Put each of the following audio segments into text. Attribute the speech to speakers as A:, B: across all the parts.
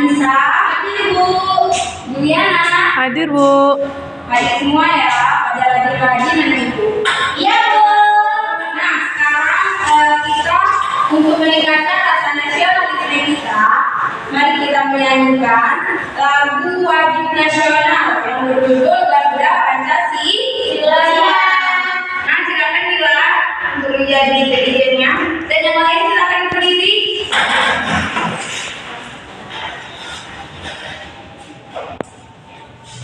A: Anissa. Hadir Bu. Bu Yana.
B: Hadir Bu.
A: Hadir semua ya, pada rajin-rajin nanti Bu. Iya Bu. Nah sekarang kita untuk meningkatkan rasa nasionalisme kita, mari kita menyanyikan lagu wajib nasional yang berjudul Garuda Pancasila. Nah silakan Dila untuk menjadi dirinya dan yang lain silakan berdiri.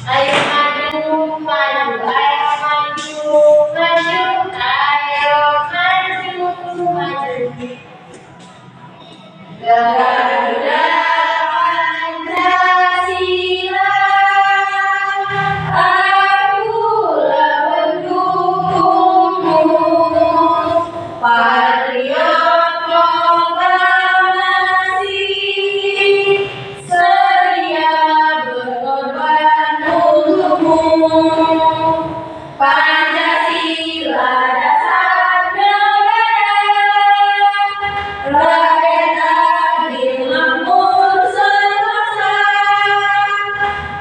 C: Ayo maju, maju, ayo maju, maju, ayo maju, maju. Garuda Pancasila, akulah pendukungmu, patriot proklamasi, sedia berkorban untukmu. Pancasila dasar negara, rakyat adil makmur sentosa,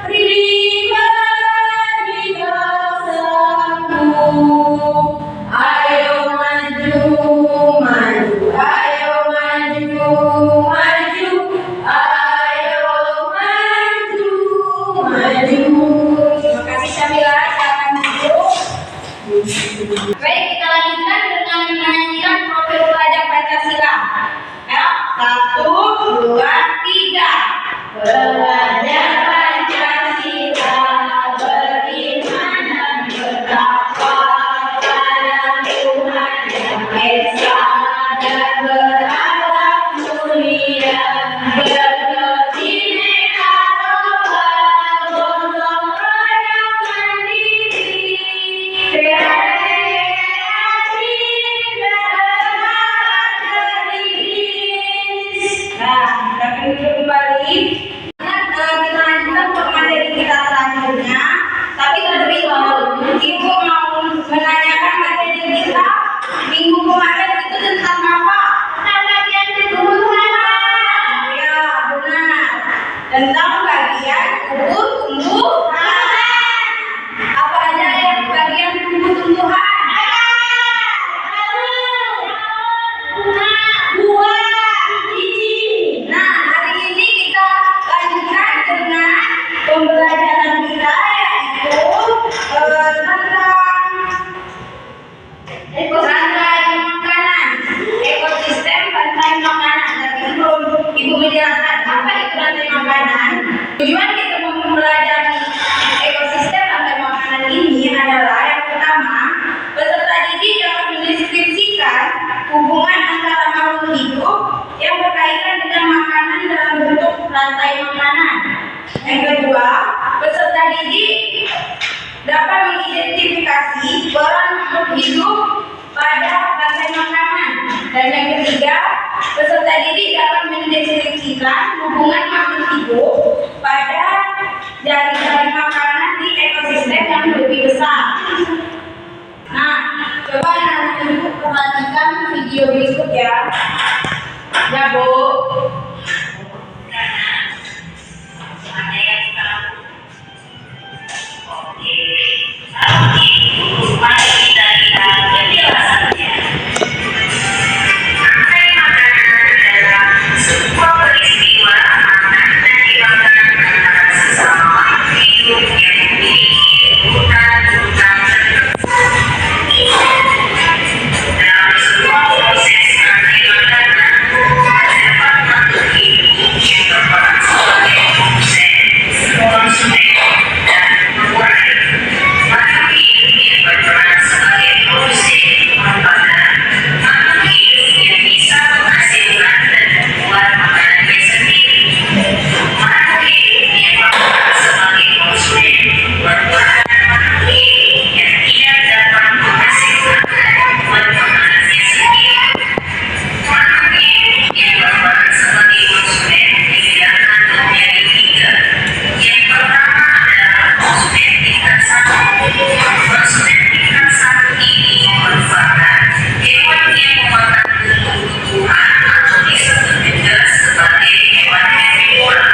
C: pribadi bangsaku. Ayo maju, maju, ayo maju, maju, ayo maju, maju.
A: Terima kasih Syamila, silakan duduk. Baik, kita lanjutkan dengan menyanyikan profil pelajar Pancasila. Ya, 1, 2, 3.
C: Belajar Pancasila, beriman dan bertakwa pada Tuhan Yang Esa dan berakhlak mulia, berbineka tunggal, gotong royong mandiri, kreatif dan beriris.
A: Nah, kita akan duduk kembali. Kita lanjutkan untuk materi kita selanjutnya. Tapi terlebih dahulu, Ibu mau menanyakan materi kita minggu kemarin itu tentang apa?
C: Bagian tumbuhan.
A: Ya, benar. Tentang bagian tubuh tumbuhan. Apa aja yang bagian tubuh tumbuhan? Buah, biji. Nah, hari ini kita lanjutkan dengan pembelajaran kita yaitu tentang rantai makanan, ekosistem rantai makanan. Tapi sebelum Ibu menjelaskan apa itu rantai makanan, tujuan kita mempelajari ekosistem rantai makanan ini adalah yang pertama, peserta didik dapat mendeskripsikan hubungan antara makhluk hidup yang berkaitan dengan makanan dalam bentuk rantai makanan. Yang kedua, peserta didik dapat mengidentifikasi peran makhluk hidup pada rantai makanan. Dan yang ketiga, peserta didik dapat mendeskripsikan hubungan makhluk hidup pada jaring-jaring makanan di ekosistem yang lebih besar. Nah, coba anak-anak ibu perhatikan video berikut ya. Ya, Bu.
C: Mari kita lihat penjelasannya. Rantai makanan adalah sebuah peristiwa makan dan dimakan antara sesama makhluk hidup yang memiliki urutan-urutan tertentu. Dalam semua proses rantai makanan, terdapat makhluk hidup yang berperan sebagai produsen, konsumen, dan pengurus. Makhluk hidup yang berperan sebagai produsen merupakan makhluk hidup yang bisa menghasilkan dan membuat makanannya sendiri. Makhluk hidup yang berperan sebagai konsumen merupakan makhluk hidup yang tidak dapat menghasilkan dan membuat makanannya sendiri. Makhluk hidup yang berperan sebagai konsumen dibedakan menjadi 3. Yang pertama adalah konsumen tingkat 1. Konsumen tingkat 1 ini merupakan hewan yang memakan tumbuh-tumbuhan atau disebut juga sebagai hewan herbivora.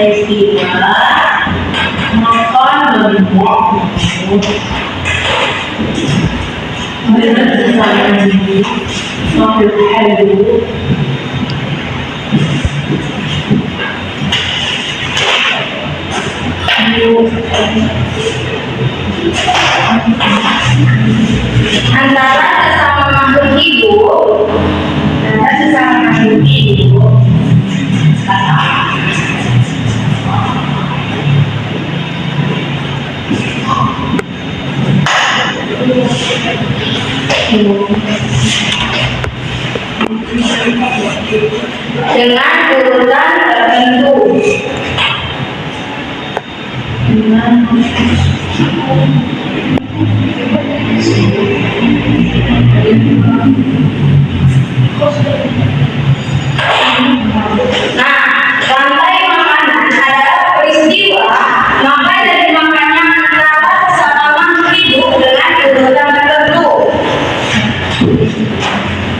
A: peristiwa makan dan buah berarti saya ini sampai halu antara sesama makhluk hidup dan sesama makhluk hidup dengan urutan tertentu nah, rantai makanan adalah peristiwa maka dari makannya antara sesama makhluk hidup dengan urutan tertentu.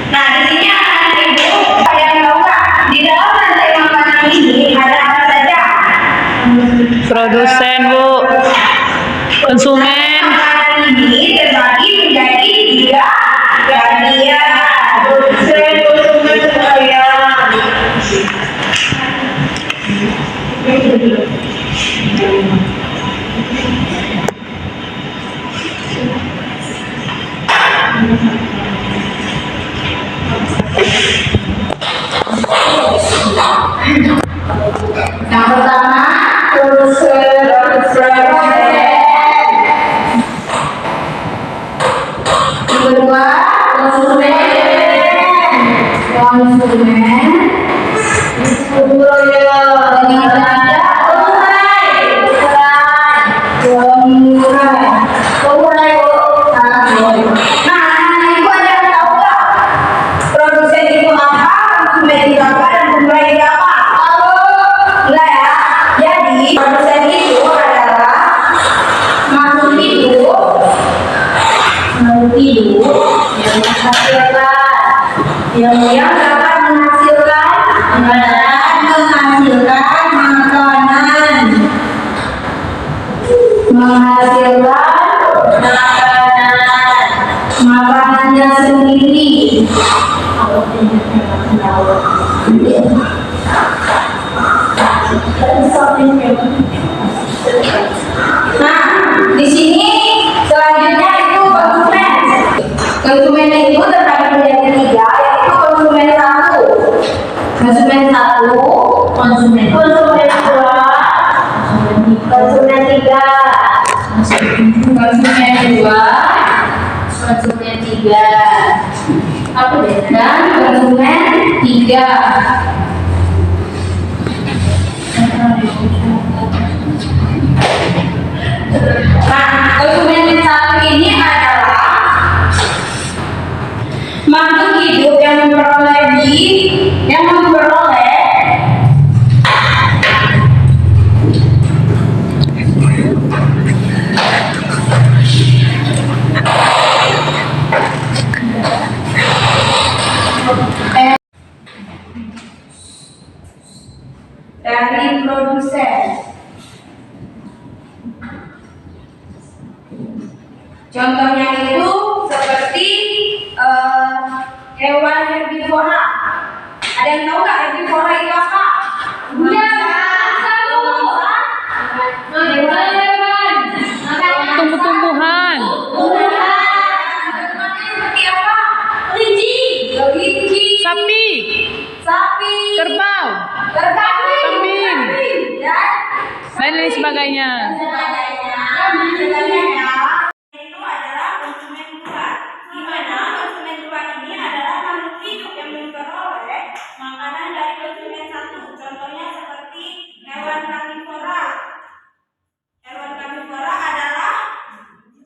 A: Nah, di sini anak ibu yang tahu nggak di dalam rantai makanan ini ada apa saja?
B: Produsen, Bu. Konsumen.
A: Makanan ini terbagi menjadi 3 bagian. Produsen, konsumen, pelayan. Yang pertama, produsen. Yang kedua, konsumen. Produsen itu apa? Konsumen itu apa? Dan pemulai itu apa? Enggak ya? Jadi produsen itu adalah makhluk hidup yang dapat menghasilkan makanannya sendiri. Nah, di sini selanjutnya itu konsumen. Konsumen itu terbagi menjadi 3, yaitu konsumen 1, konsumen 2, konsumen 3, konsumen 3. Apa deh? Dan konsumen 3. Nah, konsumen 1 ini adalah makhluk hidup yang memperoleh dari produsen. Contohnya itu seperti hewan herbivora. Ada yang tahu nggak herbivora itu apa?
B: Tumbuh-tumbuhan.
A: Seperti apa? Kelinci, sapi,
B: Kerbau.
A: kambing, dan
B: Lain sebagainya.
A: itu adalah konsumen 2, di mana konsumen 2 ini adalah makhluk hidup yang memperoleh makanan dari konsumen 1. Contohnya seperti hewan karnivora. Hewan karnivora adalah,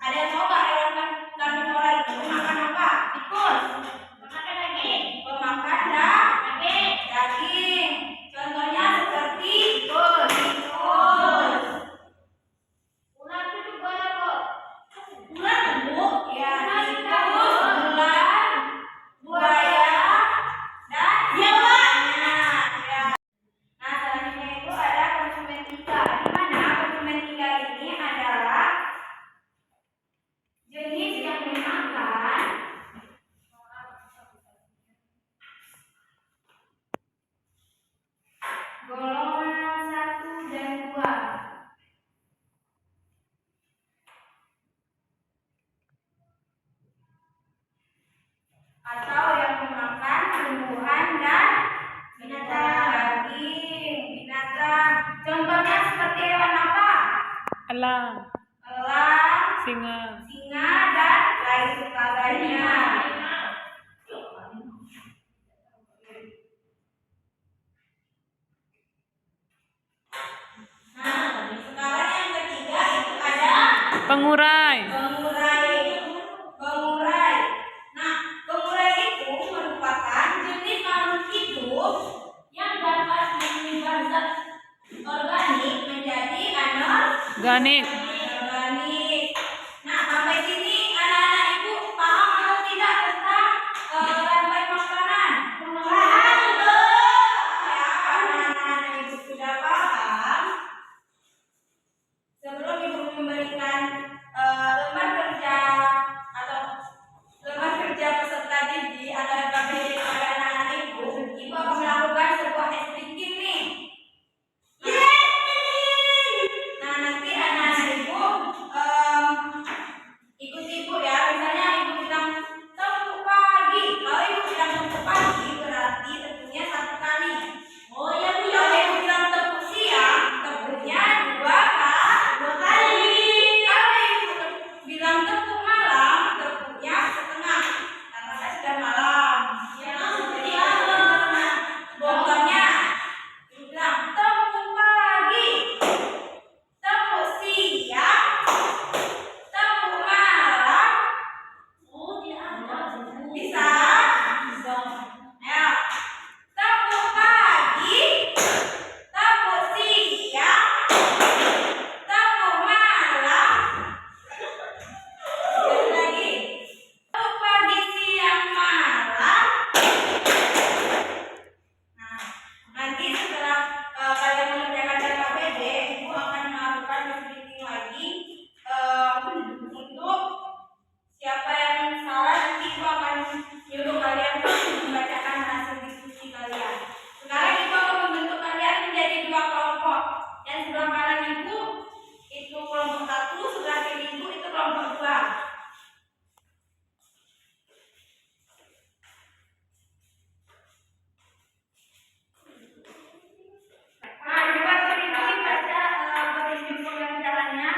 A: ada yang tahu nggak hewan karnivora itu makan apa? Tikus. Makan daging. Pemakan daging. Contohnya seperti tikus. Ular itu juga ada kok. golongan 1 dan 2. Atau yang memakan tumbuhan dan binatang. Daging, binatang. Contohnya seperti hewan apa?
B: Elang,
A: Elang,
B: singa,
A: singa, dan lain sebagainya. Nah, sekarang yang ketiga itu ada
B: pengurai,
A: pengurai. Pengurai. Nah, pengurai itu merupakan jenis makhluk hidup yang dapat mengubah zat organik menjadi
B: ganik,
A: organik. Nah, sampai sini anak-anak ibu paham atau tidak tentang rantai makanan? Paham, ya, karena anak-anak ibu sudah paham. Sebelum ibu memberikan lembar kerja atau lembar kerja peserta didik atau LKPD kepada anak-anak ibu akan melakukan sebuah speaking nih. Nah, nanti anak-anak ibu ikut ibu ya. Misalnya ibu bilang tepuk pagi. Kalau ibu bilang tepuk pagi berarti tepuknya 1 kali. Oh ya Bu. Kalau ibu bilang tepuk siang, tepuknya 2 kali. Kalau ibu bilang tepuk malam, tepuknya setengah. Karena kan sudah malam. Ya, jadi contohnya ibu bilang tepuk pagi, tepuk siang, tepuk malam. Oh, tidak ada. Bisa? Ya. Tepuk pagi, tepuk siang, tepuk malam. Sekali lagi. Tepuk pagi, siang, malam. Nah, nanti setelah kalian mengerjakan KKPD, ibu akan melakukan meeting lagi untuk siapa yang salah. Nanti ibu akan nyuruh kalian membacakan hasil diskusi kalian. Sekarang ibu akan membentuk kalian menjadi 2 kelompok. Yang sebelah kanan ibu itu kelompok 1, sebelah kiri ibu itu kelompok 2. Nah, coba beri baca petunjuk pengajarannya.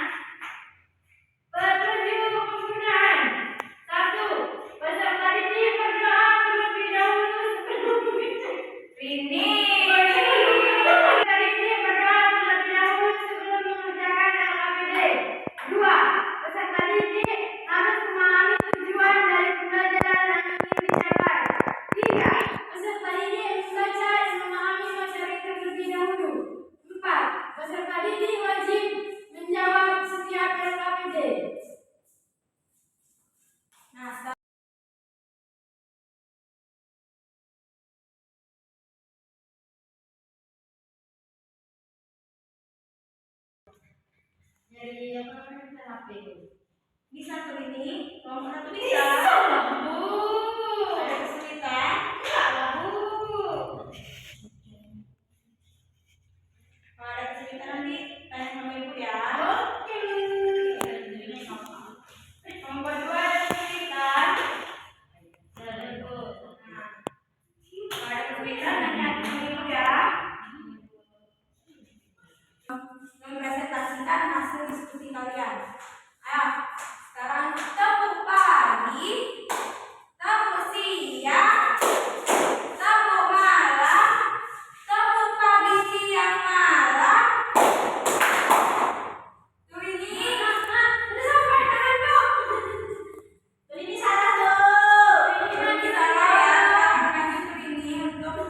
A: Petunjuk penggunaan. 1. Peserta didik berdoa terlebih dahulu sebelum ini. Peserta didik berdoa terlebih dahulu sebelum mengerjakan LKPD. 2. Peserta didik harus memahami tujuan dari pembelajaran yang ingin dicapai. 3. Peserta didik membaca dan memahami materi terlebih dahulu. 4. Peserta didik wajib menjawab setiap LKPD. Nah, dari apa namanya HP bisa tuh ini kelompok 1 bisa. Bu, ada kesulitan? Enggak lah Bu. Kalau ada kesulitan nanti tanya sama ibu ya. Oke. Kelompok 2 ada kesulitan. Nah, kalau ada kesulitan tanya sama ibu ya. Mempresentasikan hasil diskusi kalian. Ayo, sekarang tepuk pagi, tepuk siang, tepuk malam, tepuk pagi, siang, malam. Tuh ini, udah sampai tangan dong. Tuh ini salah tuh. Ini nanti salah ya. Sekarang kasih tuh ini untuk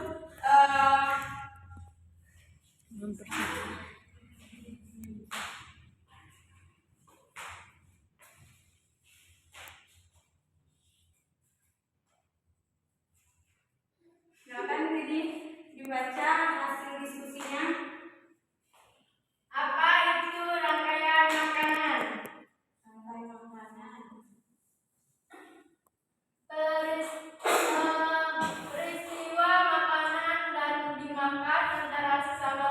A: silakan ini dibaca hasil diskusinya. Apa itu rangkaian makanan? Rangkaian makanan. Peristiwa makanan dan dimakan antara sesama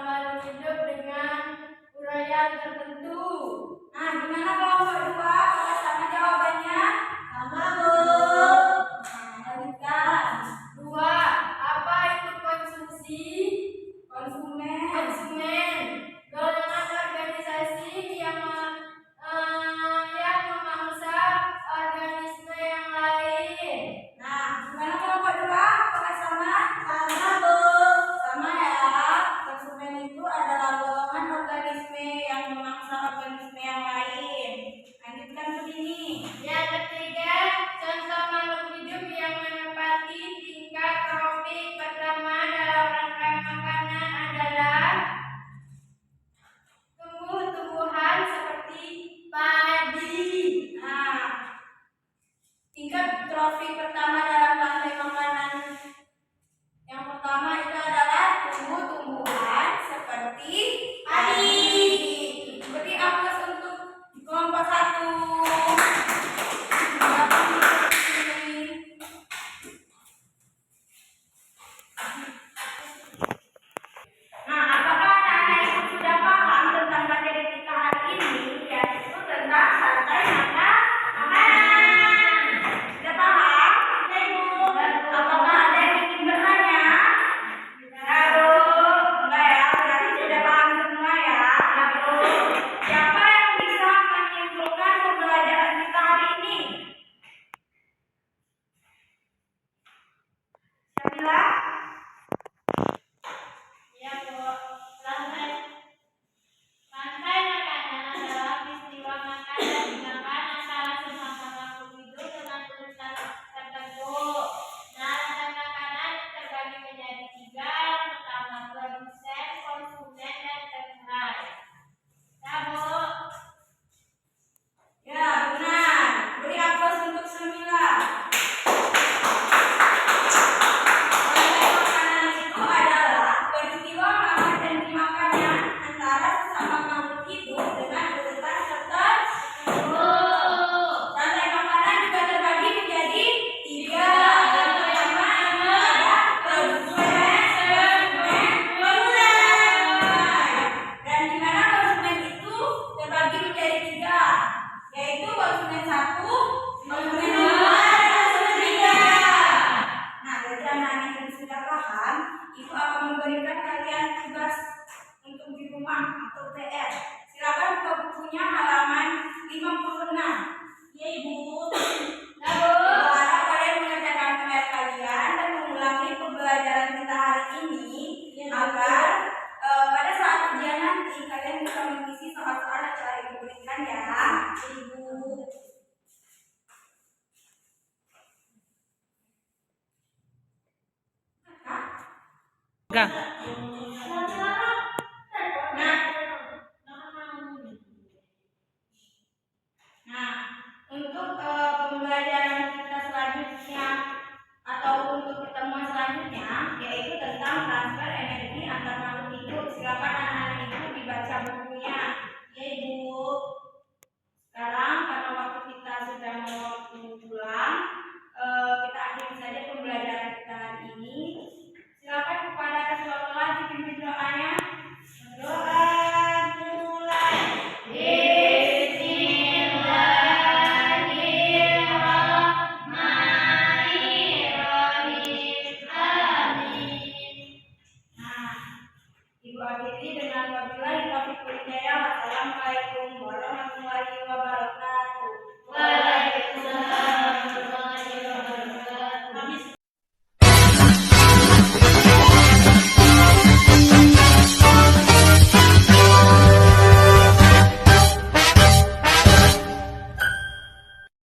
B: Ga.